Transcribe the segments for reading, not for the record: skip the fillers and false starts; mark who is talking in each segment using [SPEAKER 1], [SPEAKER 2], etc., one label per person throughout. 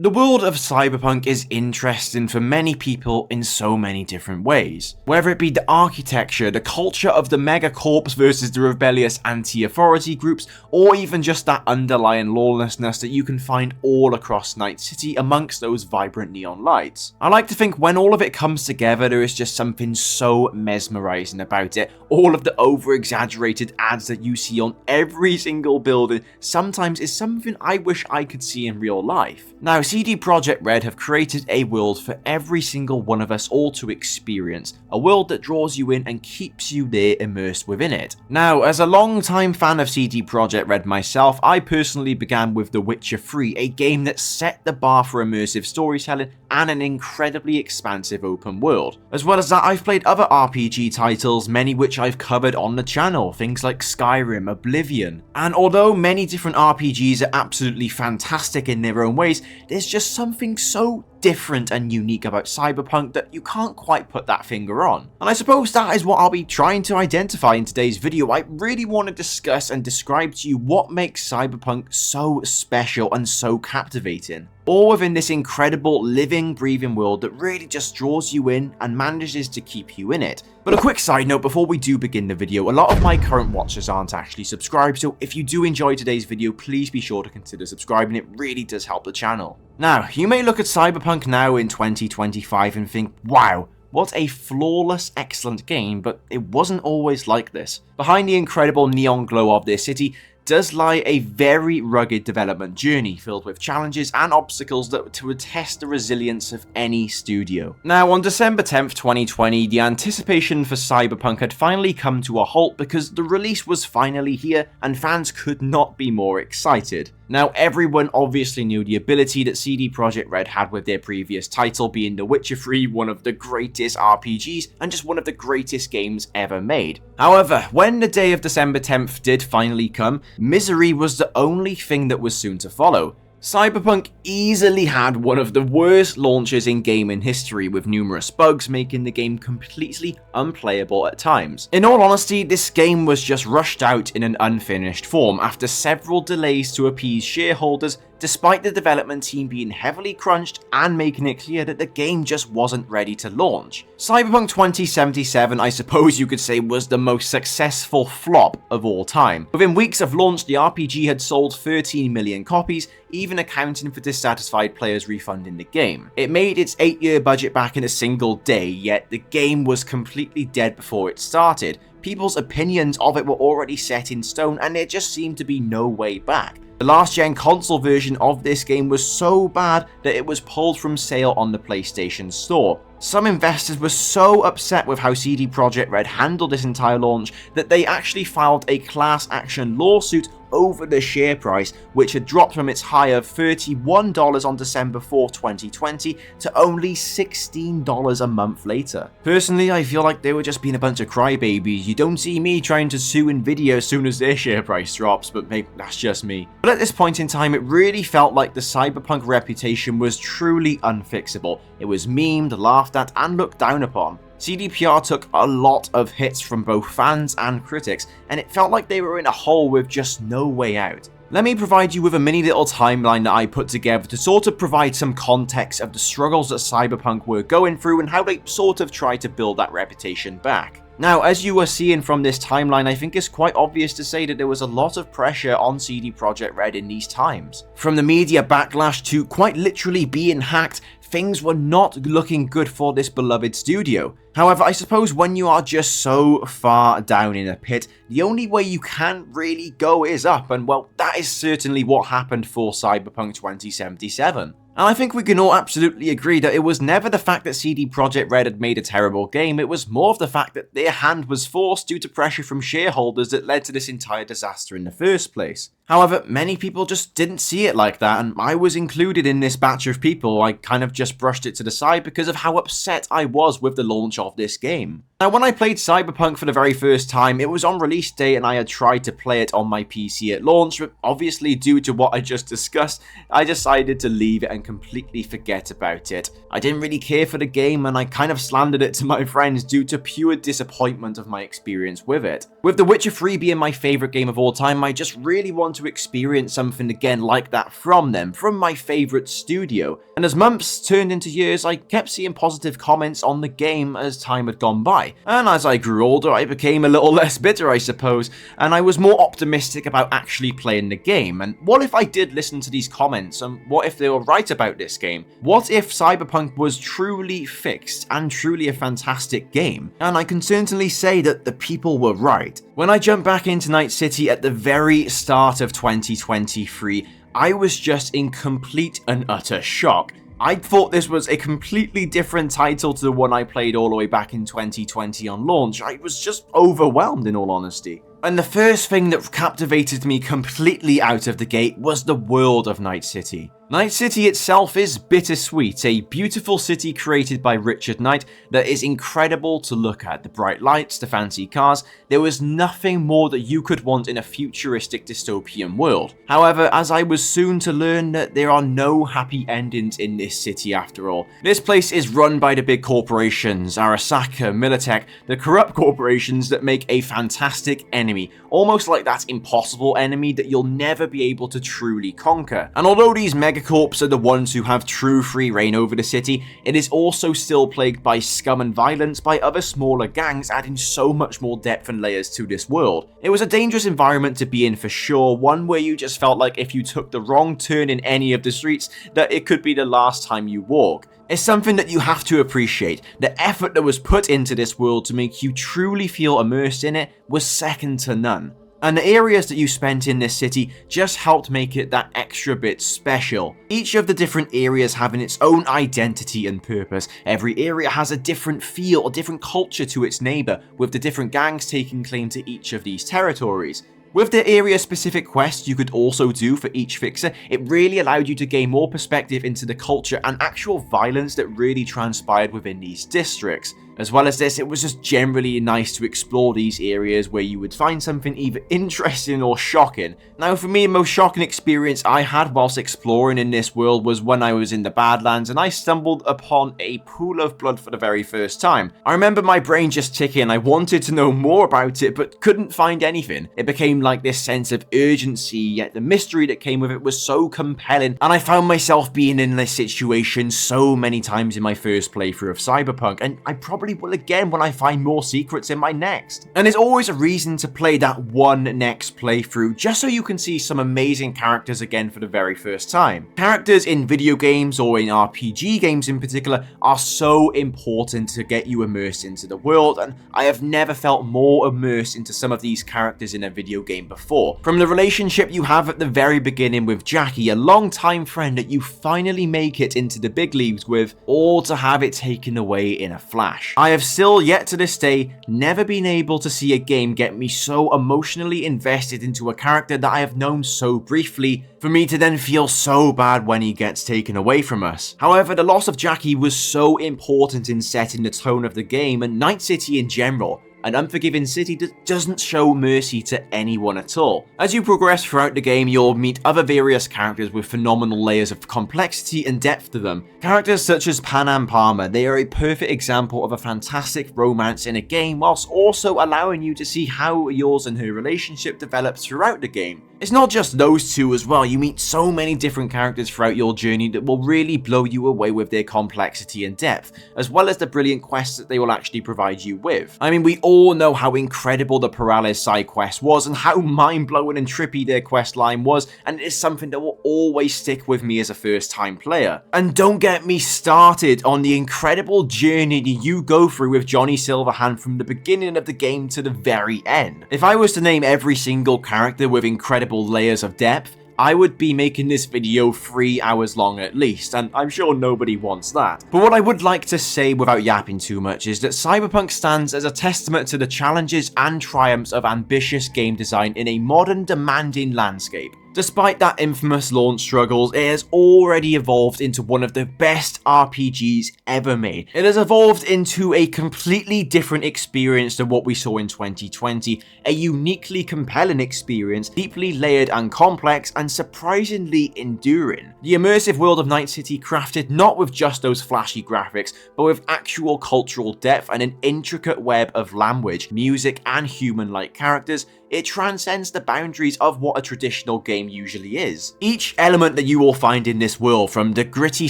[SPEAKER 1] The world of Cyberpunk is interesting for many people in so many different ways. Whether it be the architecture, the culture of the megacorps versus the rebellious anti-authority groups, or even just that underlying lawlessness that you can find all across Night City amongst those vibrant neon lights. I like to think when all of it comes together, there is just something so mesmerizing about it. All of the over-exaggerated ads that you see on every single building sometimes is something I wish I could see in real life. Now, CD Projekt RED have created a world for every single one of us all to experience, a world that draws you in and keeps you there immersed within it. Now, as a long-time fan of CD Projekt RED myself, I personally began with The Witcher 3, a game that set the bar for immersive storytelling and an incredibly expansive open world. As well as that, I've played other RPG titles, many which I've covered on the channel, things like Skyrim, Oblivion, and although many different RPGs are absolutely fantastic in their own ways, there's just something so different and unique about Cyberpunk that you can't quite put that finger on. And I suppose that is what I'll be trying to identify in today's video. I really want to discuss and describe to you what makes Cyberpunk so special and so captivating. All within this incredible living, breathing world that really just draws you in and manages to keep you in it. But a quick side note before we do begin the video, a lot of my current watchers aren't actually subscribed, so if you do enjoy today's video, please be sure to consider subscribing. It really does help the channel. Now, you may look at Cyberpunk now in 2025 and think, wow, what a flawless, excellent game, but it wasn't always like this. Behind the incredible neon glow of this city does lie a very rugged development journey filled with challenges and obstacles that would test the resilience of any studio. Now, on December 10th, 2020, the anticipation for Cyberpunk had finally come to a halt because the release was finally here and fans could not be more excited. Now, everyone obviously knew the ability that CD Projekt RED had with their previous title being The Witcher 3, one of the greatest RPGs and just one of the greatest games ever made. However, when the day of December 10th did finally come, misery was the only thing that was soon to follow. Cyberpunk easily had one of the worst launches in gaming history, with numerous bugs making the game completely unplayable at times. In all honesty, this game was just rushed out in an unfinished form after several delays to appease shareholders, despite the development team being heavily crunched and making it clear that the game just wasn't ready to launch. Cyberpunk 2077, I suppose you could say, was the most successful flop of all time. Within weeks of launch, the RPG had sold 13 million copies, even accounting for dissatisfied players refunding the game. It made its 8-year budget back in a single day, yet the game was completely dead before it started. People's opinions of it were already set in stone, and there just seemed to be no way back. The last-gen console version of this game was so bad that it was pulled from sale on the PlayStation Store. Some investors were so upset with how CD Projekt RED handled this entire launch that they actually filed a class action lawsuit over the share price, which had dropped from its high of $31 on December 4, 2020 to only $16 a month later. Personally, I feel like they were just being a bunch of crybabies. You don't see me trying to sue Nvidia as soon as their share price drops, but maybe that's just me. But at this point in time, it really felt like the Cyberpunk reputation was truly unfixable. It was memed, laughed at, and looked down upon. CDPR took a lot of hits from both fans and critics, and it felt like they were in a hole with just no way out. Let me provide you with a mini little timeline that I put together to sort of provide some context of the struggles that Cyberpunk were going through and how they sort of tried to build that reputation back. Now, as you are seeing from this timeline, I think it's quite obvious to say that there was a lot of pressure on CD Projekt RED in these times. From the media backlash to quite literally being hacked, things were not looking good for this beloved studio. However, I suppose when you are just so far down in a pit, the only way you can really go is up, and well, that is certainly what happened for Cyberpunk 2077. And I think we can all absolutely agree that it was never the fact that CD Projekt RED had made a terrible game, it was more of the fact that their hand was forced due to pressure from shareholders that led to this entire disaster in the first place. However, many people just didn't see it like that, and I was included in this batch of people. I kind of just brushed it to the side because of how upset I was with the launch of this game. Now, when I played Cyberpunk for the very first time, it was on release day and I had tried to play it on my PC at launch, but obviously due to what I just discussed, I decided to leave it and completely forget about it. I didn't really care for the game and I kind of slandered it to my friends due to pure disappointment of my experience with it. With The Witcher 3 being my favourite game of all time, I just really wanted want to experience something again like that from them, from my favourite studio. And as months turned into years, I kept seeing positive comments on the game as time had gone by. And as I grew older, I became a little less bitter, I suppose, and I was more optimistic about actually playing the game. And what if I did listen to these comments, and what if they were right about this game? What if Cyberpunk was truly fixed and truly a fantastic game? And I can certainly say that the people were right. When I jumped back into Night City at the very start of 2023, I was just in complete and utter shock. I thought this was a completely different title to the one I played all the way back in 2020 on launch. I was just overwhelmed, in all honesty. And the first thing that captivated me completely out of the gate was the world of Night City. Night City itself is bittersweet, a beautiful city created by Richard Knight that is incredible to look at. The bright lights, the fancy cars, there was nothing more that you could want in a futuristic dystopian world. However, as I was soon to learn that there are no happy endings in this city after all. This place is run by the big corporations, Arasaka, Militech, the corrupt corporations that make a fantastic enemy, almost like that impossible enemy that you'll never be able to truly conquer. And although these megacorps are the ones who have true free reign over the city, it is also still plagued by scum and violence by other smaller gangs, adding so much more depth and layers to this world. It was a dangerous environment to be in for sure, one where you just felt like if you took the wrong turn in any of the streets, that it could be the last time you walk. It's something that you have to appreciate. The effort that was put into this world to make you truly feel immersed in it was second to none. And the areas that you spent in this city just helped make it that extra bit special. Each of the different areas having its own identity and purpose. Every area has a different feel, a different culture to its neighbour, with the different gangs taking claim to each of these territories. With the area-specific quests you could also do for each fixer, it really allowed you to gain more perspective into the culture and actual violence that really transpired within these districts. As well as this, it was just generally nice to explore these areas where you would find something either interesting or shocking. Now for me, the most shocking experience I had whilst exploring in this world was when I was in the Badlands and I stumbled upon a pool of blood for the very first time. I remember my brain just ticking. I wanted to know more about it but couldn't find anything. It became like this sense of urgency, yet the mystery that came with it was so compelling, and I found myself being in this situation so many times in my first playthrough of Cyberpunk, and I probably will again when I find more secrets in my next. And there's always a reason to play that one next playthrough, just so you can see some amazing characters again for the very first time. Characters in video games, or in RPG games in particular, are so important to get you immersed into the world, and I have never felt more immersed into some of these characters in a video game before. From the relationship you have at the very beginning with Jackie, a long-time friend that you finally make it into the big leagues with, or to have it taken away in a flash. I have still yet to this day never been able to see a game get me so emotionally invested into a character that I have known so briefly, for me to then feel so bad when he gets taken away from us. However, the loss of Jackie was so important in setting the tone of the game and Night City in general, an unforgiving city that doesn't show mercy to anyone at all. As you progress throughout the game, you'll meet other various characters with phenomenal layers of complexity and depth to them. Characters such as Panam Palmer, they are a perfect example of a fantastic romance in a game, whilst also allowing you to see how yours and her relationship develops throughout the game. It's not just those two as well, you meet so many different characters throughout your journey that will really blow you away with their complexity and depth, as well as the brilliant quests that they will actually provide you with. I mean, we all know how incredible the Perales side quest was and how mind-blowing and trippy their quest line was, and it is something that will always stick with me as a first-time player. And don't get me started on the incredible journey that you go through with Johnny Silverhand from the beginning of the game to the very end. If I was to name every single character with incredible layers of depth, I would be making this video 3 hours long at least, and I'm sure nobody wants that. But what I would like to say without yapping too much is that Cyberpunk stands as a testament to the challenges and triumphs of ambitious game design in a modern, demanding landscape. Despite that infamous launch struggles, it has already evolved into one of the best RPGs ever made. It has evolved into a completely different experience than what we saw in 2020, a uniquely compelling experience, deeply layered and complex, and surprisingly enduring. The immersive world of Night City, crafted not with just those flashy graphics, but with actual cultural depth and an intricate web of language, music, and human-like characters, it transcends the boundaries of what a traditional game usually is. Each element that you will find in this world, from the gritty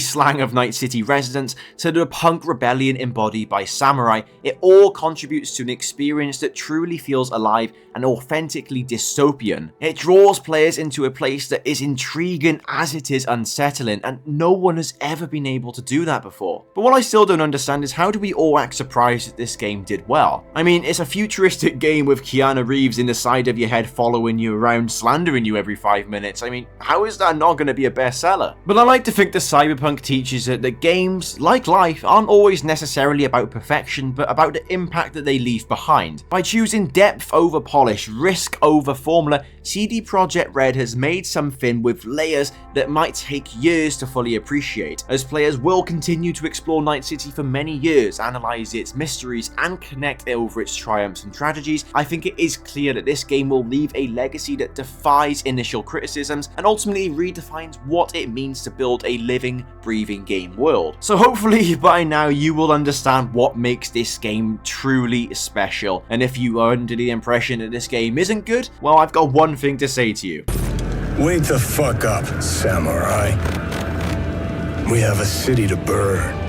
[SPEAKER 1] slang of Night City residents to the punk rebellion embodied by samurai, it all contributes to an experience that truly feels alive and authentically dystopian. It draws players into a place that is intriguing as it is unsettling, and no one has ever been able to do that before. But what I still don't understand is, how do we all act surprised that this game did well? I mean, it's a futuristic game with Keanu Reeves in the side of your head following you around, slandering you every 5 minutes. I mean, how is that not going to be a bestseller? But I like to think that Cyberpunk teaches us that games, like life, aren't always necessarily about perfection, but about the impact that they leave behind. By choosing depth over polish, risk over formula, CD Projekt RED has made something with layers that might take years to fully appreciate, as players will continue to explore Night City for many years, analyze its mysteries, and connect over its triumphs and tragedies. I think it is clear that this game will leave a legacy that defies initial criticisms and ultimately redefines what it means to build a living, breathing game world. So hopefully by now you will understand what makes this game truly special, and if you are under the impression that this game isn't good, well, I've got one thing to say to you.
[SPEAKER 2] Wake the fuck up, samurai. We have a city to burn.